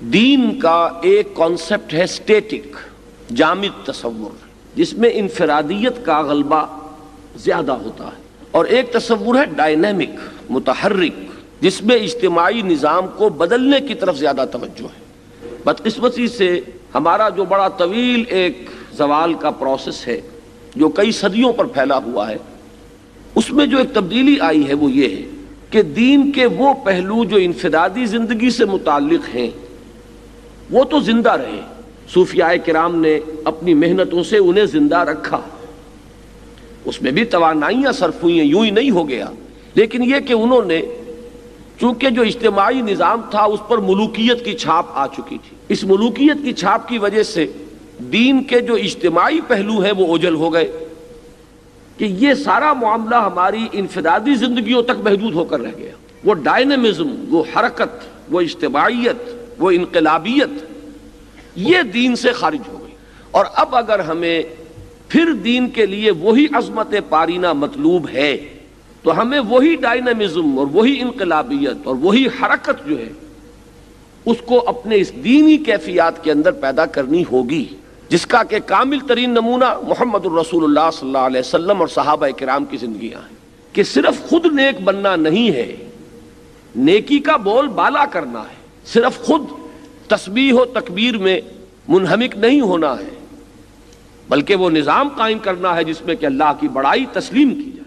دین کا ایک کانسیپٹ ہے اسٹیٹک، جامد تصور، جس میں انفرادیت کا غلبہ زیادہ ہوتا ہے، اور ایک تصور ہے ڈائنامک، متحرک، جس میں اجتماعی نظام کو بدلنے کی طرف زیادہ توجہ ہے۔ بدقسمتی سے ہمارا جو بڑا طویل ایک زوال کا پروسیس ہے جو کئی صدیوں پر پھیلا ہوا ہے، اس میں جو ایک تبدیلی آئی ہے وہ یہ ہے کہ دین کے وہ پہلو جو انفرادی زندگی سے متعلق ہیں وہ تو زندہ رہے، صوفیاء کرام نے اپنی محنتوں سے انہیں زندہ رکھا، اس میں بھی توانائیاں صرف ہوئی ہیں، یوں ہی نہیں ہو گیا، لیکن یہ کہ انہوں نے چونکہ جو اجتماعی نظام تھا اس پر ملوکیت کی چھاپ آ چکی تھی، اس ملوکیت کی چھاپ کی وجہ سے دین کے جو اجتماعی پہلو ہیں وہ اوجھل ہو گئے کہ یہ سارا معاملہ ہماری انفرادی زندگیوں تک محدود ہو کر رہ گیا۔ وہ ڈائنامزم، وہ حرکت، وہ اجتماعیت، وہ انقلابیت یہ دین سے خارج ہو گئی، اور اب اگر ہمیں پھر دین کے لیے وہی عظمت پارینہ مطلوب ہے تو ہمیں وہی ڈائنامزم اور وہی انقلابیت اور وہی حرکت جو ہے اس کو اپنے اس دینی کیفیات کے اندر پیدا کرنی ہوگی، جس کا کہ کامل ترین نمونہ محمد الرسول اللہ صلی اللہ علیہ وسلم اور صحابہ کرام کی زندگیاں ہیں کہ صرف خود نیک بننا نہیں ہے، نیکی کا بول بالا کرنا ہے، صرف خود تسبیح و تکبیر میں منہمک نہیں ہونا ہے، بلکہ وہ نظام قائم کرنا ہے جس میں کہ اللہ کی بڑائی تسلیم کی جائے۔